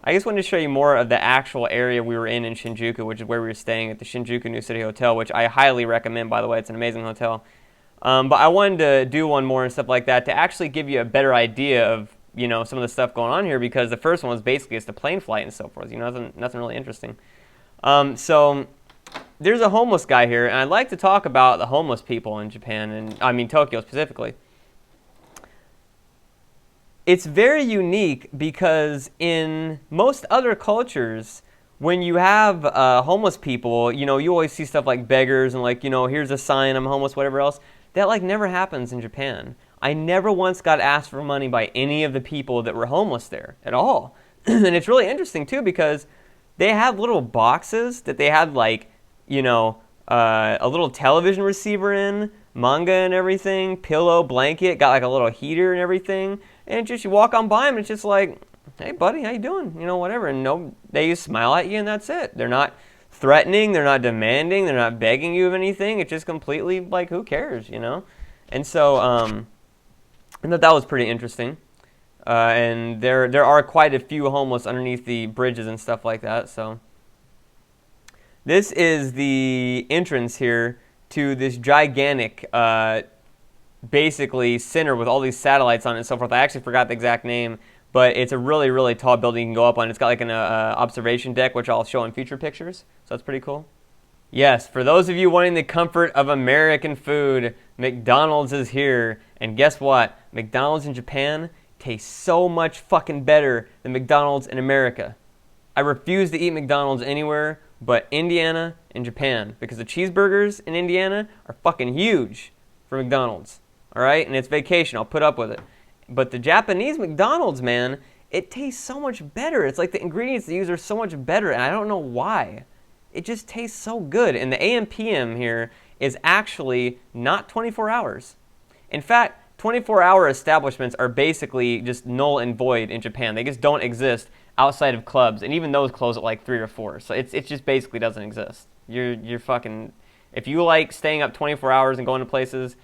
I just wanted to show you more of the actual area we were in Shinjuku, which is where we were staying at the Shinjuku New City Hotel, which I highly recommend, by the way. It's an amazing hotel. But I wanted to do one more and stuff like that to actually give you a better idea of, you know, some of the stuff going on here, because the first one was basically just the plane flight and so forth. You know, nothing really interesting. So there's a homeless guy here, and I'd like to talk about the homeless people in Japan, and I mean Tokyo specifically. It's very unique because in most other cultures, when you have homeless people, you know, you always see stuff like beggars and like, you know, here's a sign, I'm homeless, whatever else. That like never happens in Japan. I never once got asked for money by any of the people that were homeless there at all. And it's really interesting too, because they have little boxes that they had like, you know, a little television receiver in, manga and everything, pillow, blanket, got like a little heater and everything. And just you walk on by them, and it's just like, hey buddy, how you doing? You know, whatever. And no, they just smile at you and that's it. They're not threatening, they're not demanding, they're not begging you of anything. It's just completely like, who cares, you know? And so I thought that was pretty interesting. And there are quite a few homeless underneath the bridges and stuff like that. So this is the entrance here to this gigantic basically center with all these satellites on it and so forth. I actually forgot the exact name, but it's a really, really tall building you can go up on. It's got like an observation deck, which I'll show in future pictures. So that's pretty cool. Yes, for those of you wanting the comfort of American food, McDonald's is here. And guess what? McDonald's in Japan tastes so much fucking better than McDonald's in America. I refuse to eat McDonald's anywhere but Indiana and Japan, because the cheeseburgers in Indiana are fucking huge for McDonald's. All right? And it's vacation. I'll put up with it. But the Japanese McDonald's, man, it tastes so much better. It's like the ingredients they use are so much better, and I don't know why. It just tastes so good. And the AM/PM here is actually not 24 hours. In fact, 24-hour establishments are basically just null and void in Japan. They just don't exist outside of clubs, and even those close at like 3 or 4. So it just basically doesn't exist. You're fucking, if you like staying up 24 hours and going to places,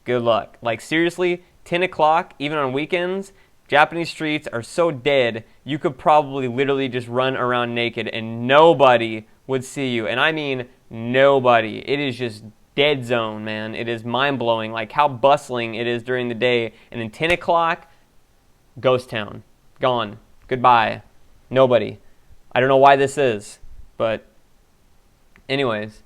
good luck. Like seriously, 10 o'clock, even on weekends, Japanese streets are so dead, you could probably literally just run around naked and nobody would see you. And I mean nobody. It is just dead zone, man. It is mind-blowing, like how bustling it is during the day. And then 10 o'clock, ghost town. Gone. Goodbye. Nobody. I don't know why this is, but anyways.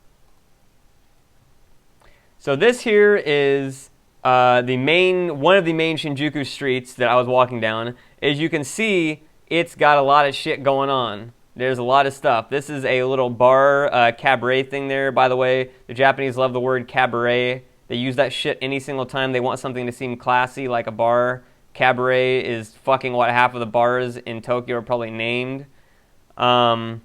So this here is one of the main Shinjuku streets that I was walking down. As you can see, it's got a lot of shit going on. There's a lot of stuff. This is a little bar cabaret thing there, by the way. The Japanese love the word cabaret. They use that shit any single time they want something to seem classy, like a bar. Cabaret is fucking what half of the bars in Tokyo are probably named. I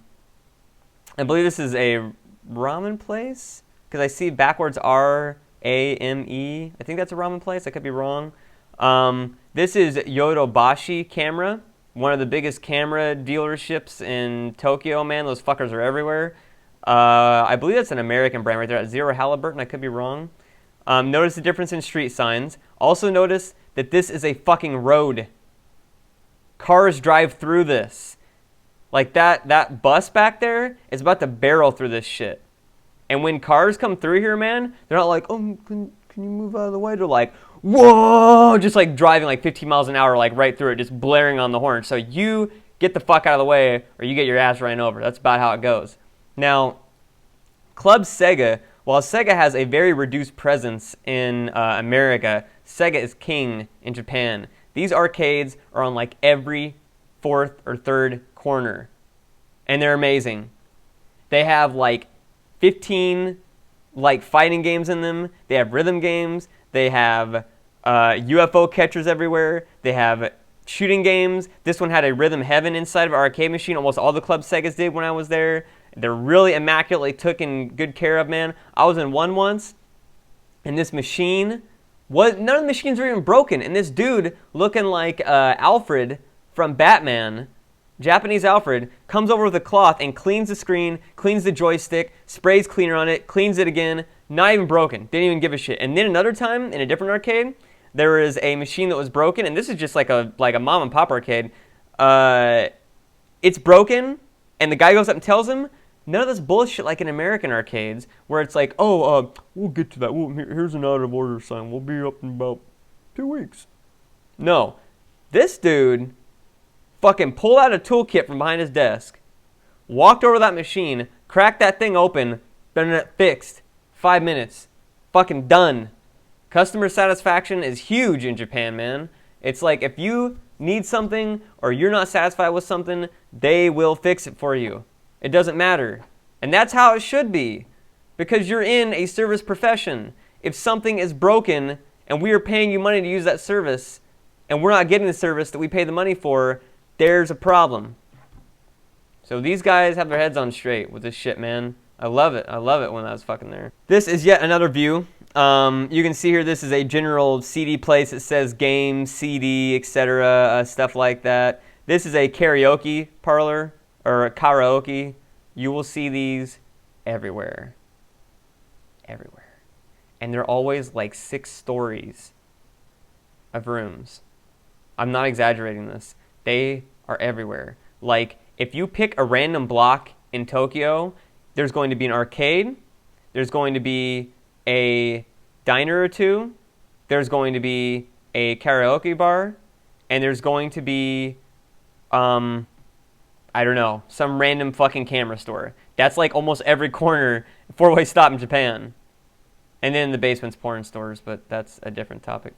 believe this is a ramen place, because I see backwards R-A-M-E. I think that's a ramen place. I could be wrong. This is Yodobashi Camera, one of the biggest camera dealerships in Tokyo, man. Those fuckers are everywhere. I believe that's an American brand right there at Zero Halliburton. I could be wrong. Notice the difference in street signs. Also notice that this is a fucking road. Cars drive through this. Like that bus back there is about to barrel through this shit. And when cars come through here, man, they're not like, oh, can you move out of the way? They're like, whoa, just like driving like 15 miles an hour, like right through it, just blaring on the horn. So you get the fuck out of the way or you get your ass ran over. That's about how it goes. Now, Club Sega, while Sega has a very reduced presence in America, Sega is king in Japan. These arcades are on like every fourth or third corner. And they're amazing. They have like 15 like fighting games in them. They have rhythm games. They have UFO catchers everywhere. They have shooting games. This one had a Rhythm Heaven inside of our arcade machine. Almost all the Club Segas did when I was there. They're really immaculately taken good care of, man. I was in one once, and this machine none of the machines were even broken. And this dude, looking like Alfred from Batman, Japanese Alfred, comes over with a cloth and cleans the screen, cleans the joystick, sprays cleaner on it, cleans it again. Not even broken. Didn't even give a shit. And then another time, in a different arcade, there was a machine that was broken, and this is just like a mom and pop arcade. It it's broken, and the guy goes up and tells him, none of this bullshit like in American arcades, where it's like, oh, we'll get to that. Here's an out of order sign. We'll be up in about 2 weeks. No. This dude fucking pulled out a toolkit from behind his desk, walked over to that machine, cracked that thing open, been fixed. 5 minutes. Fucking done. Customer satisfaction is huge in Japan, man. It's like if you need something or you're not satisfied with something, they will fix it for you. It doesn't matter. And that's how it should be. Because you're in a service profession. If something is broken and we are paying you money to use that service and we're not getting the service that we pay the money for, there's a problem. So these guys have their heads on straight with this shit, man. I love it. I love it when I was fucking there. This is yet another view. You can see here this is a general CD place. It says game, CD, etc., stuff like that. This is a karaoke parlor, or a karaoke. You will see these everywhere. Everywhere. And they're always like 6 stories of rooms. I'm not exaggerating this. They are everywhere. Like, if you pick a random block in Tokyo, there's going to be an arcade, there's going to be a diner or two, there's going to be a karaoke bar, and there's going to be, I don't know, some random fucking camera store. That's like almost every corner, 4-way stop in Japan. And then in the basement's porn stores, but that's a different topic.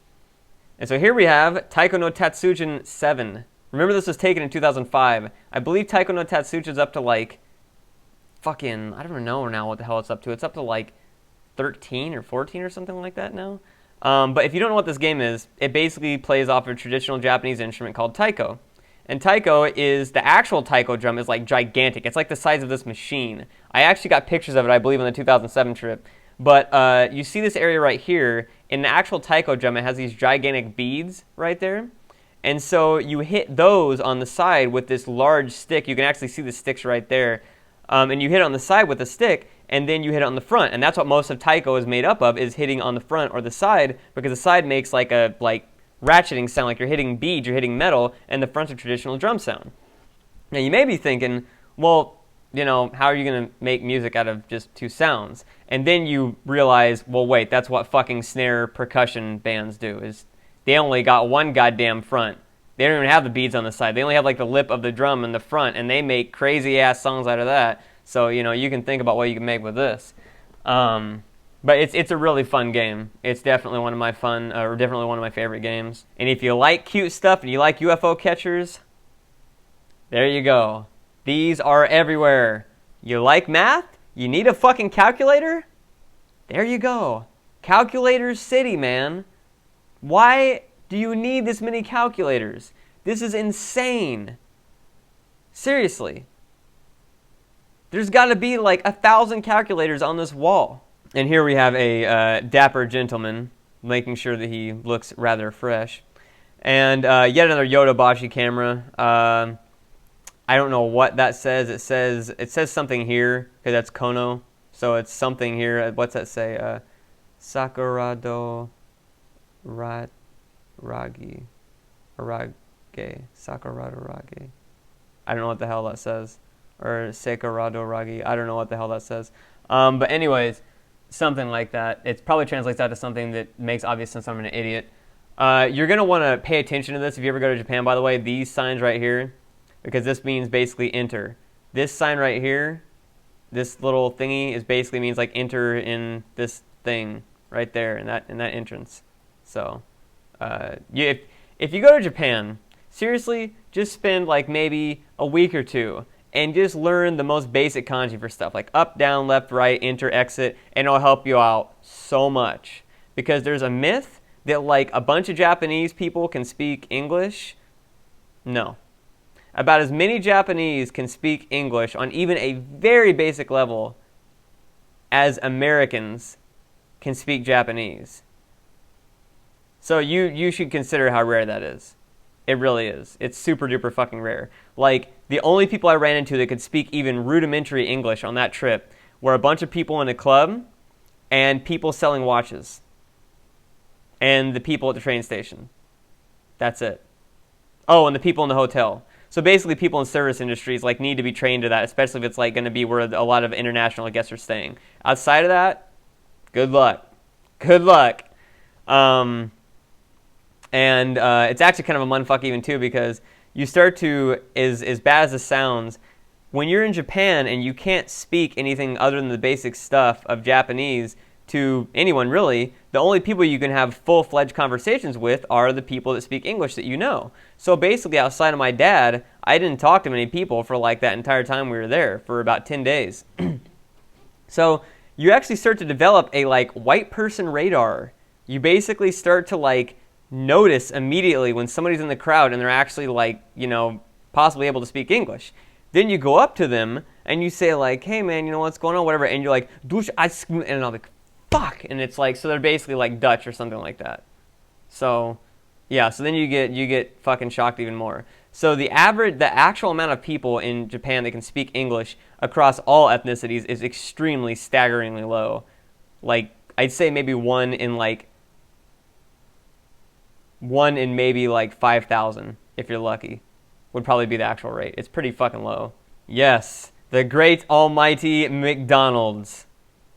And so here we have Taiko no Tatsujin 7. Remember, this was taken in 2005. I believe Taiko no Tatsujin's up to like, fucking, I don't even know now what the hell it's up to. It's up to like 13 or 14 or something like that now. But if you don't know what this game is, it basically plays off a traditional Japanese instrument called taiko. And taiko is, the actual taiko drum is like gigantic. It's like the size of this machine. I actually got pictures of it, I believe, on the 2007 trip. But you see this area right here. In the actual taiko drum, it has these gigantic beads right there. And so you hit those on the side with this large stick. You can actually see the sticks right there. And you hit it on the side with a stick, and then you hit it on the front. And that's what most of taiko is made up of, is hitting on the front or the side, because the side makes like a ratcheting sound, like you're hitting beads, you're hitting metal, and the front's a traditional drum sound. Now you may be thinking, well, you know, how are you going to make music out of just 2 sounds? And then you realize, well, wait, that's what fucking snare percussion bands do, is they only got one goddamn front. They don't even have the beads on the side. They only have like the lip of the drum in the front, and they make crazy ass songs out of that. So, you know, you can think about what you can make with this. But it's a really fun game. It's definitely one of my definitely one of my favorite games. And if you like cute stuff and you like UFO catchers, there you go. These are everywhere. You like math? You need a fucking calculator? There you go. Calculator City, man. Why do you need this many calculators? This is insane. Seriously. There's got to be like 1,000 calculators on this wall. And here we have a dapper gentleman, making sure that he looks rather fresh. And yet another Yodobashi camera. I don't know what that says. It says something here, because that's Kono. So it's something here. What's that say? Sakurado Ragi. Arage. Sakurado Ragi. I don't know what the hell that says. Or Sakurado Ragi. I don't know what the hell that says. But anyways, something like that. It probably translates out to something that makes obvious sense. I'm an idiot. You're going to want to pay attention to this if you ever go to Japan, by the way. These signs right here, because this means basically enter. This sign right here, this little thingy, is basically means like enter in this thing right there in that entrance. So if you go to Japan, seriously, just spend like maybe a week or 2 and just learn the most basic kanji for stuff, like up, down, left, right, enter, exit, and it'll help you out so much. Because there's a myth that like a bunch of Japanese people can speak English. No. About as many Japanese can speak English on even a very basic level as Americans can speak Japanese. So you should consider how rare that is. It really is. It's super duper fucking rare. Like, the only people I ran into that could speak even rudimentary English on that trip were a bunch of people in a club and people selling watches. And the people at the train station. That's it. Oh, and the people in the hotel. So basically, people in service industries like need to be trained to that, especially if it's like going to be where a lot of international guests are staying. Outside of that, good luck. Good luck. And it's actually kind of a mundfuck even too, because you start to, as bad as it sounds, when you're in Japan and you can't speak anything other than the basic stuff of Japanese to anyone really, the only people you can have full-fledged conversations with are the people that speak English that you know. So basically, outside of my dad, I didn't talk to many people for like that entire time we were there, for about 10 days. So you actually start to develop a like white person radar. You basically start to like notice immediately when somebody's in the crowd and they're actually like, you know, possibly able to speak English. Then you go up to them and you say like, hey man, you know what's going on, whatever, and you're like, and I'm like, fuck, and it's like, so they're basically like Dutch or something like that. So yeah, so then you get fucking shocked even more. So the actual amount of people in Japan that can speak English across all ethnicities is extremely, staggeringly low. Like, I'd say maybe one in maybe like 5,000, if you're lucky, would probably be the actual rate. It's pretty fucking low. Yes, the great almighty McDonald's.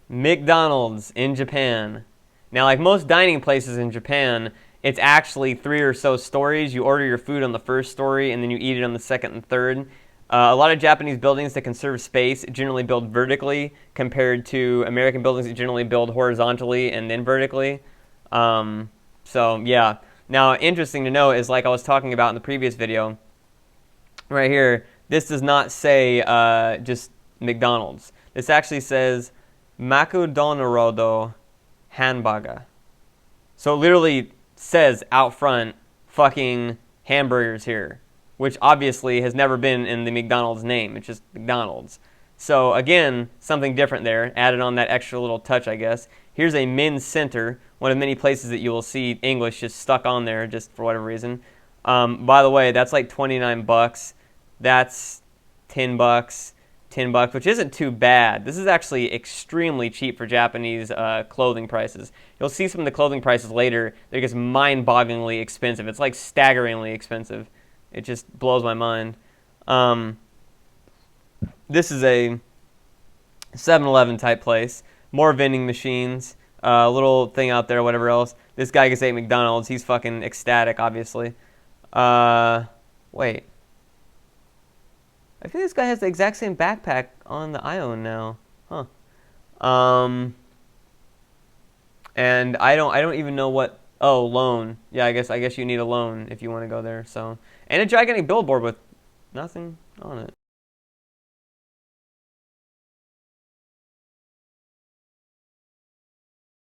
McDonald's in Japan. Now, like most dining places in Japan, it's actually 3 or so stories. You order your food on the first story, and then you eat it on the second and third. A lot of Japanese buildings that conserve space generally build vertically compared to American buildings that generally build horizontally and then vertically. So, yeah. Now, interesting to know is, like I was talking about in the previous video, right here, this does not say just McDonald's. This actually says McDonald hamburger. So it literally says out front, fucking hamburgers here, which obviously has never been in the McDonald's name. It's just McDonald's. So again, something different there, added on that extra little touch, I guess. Here's a men's center, one of many places that you will see English just stuck on there just for whatever reason. By the way, that's like 29 bucks. That's 10 bucks. 10 bucks, which isn't too bad. This is actually extremely cheap for Japanese clothing prices. You'll see some of the clothing prices later. They're just mind-bogglingly expensive. It's like staggeringly expensive. It just blows my mind. This is a 7-Eleven type place. More vending machines. A little thing out there, whatever else. This guy gets ate McDonald's. He's fucking ecstatic, obviously. Wait. I think this guy has the exact same backpack on the Ion now. Huh. And I don't even know what. Oh, loan. Yeah, I guess you need a loan if you want to go there. So, and a gigantic billboard with nothing on it.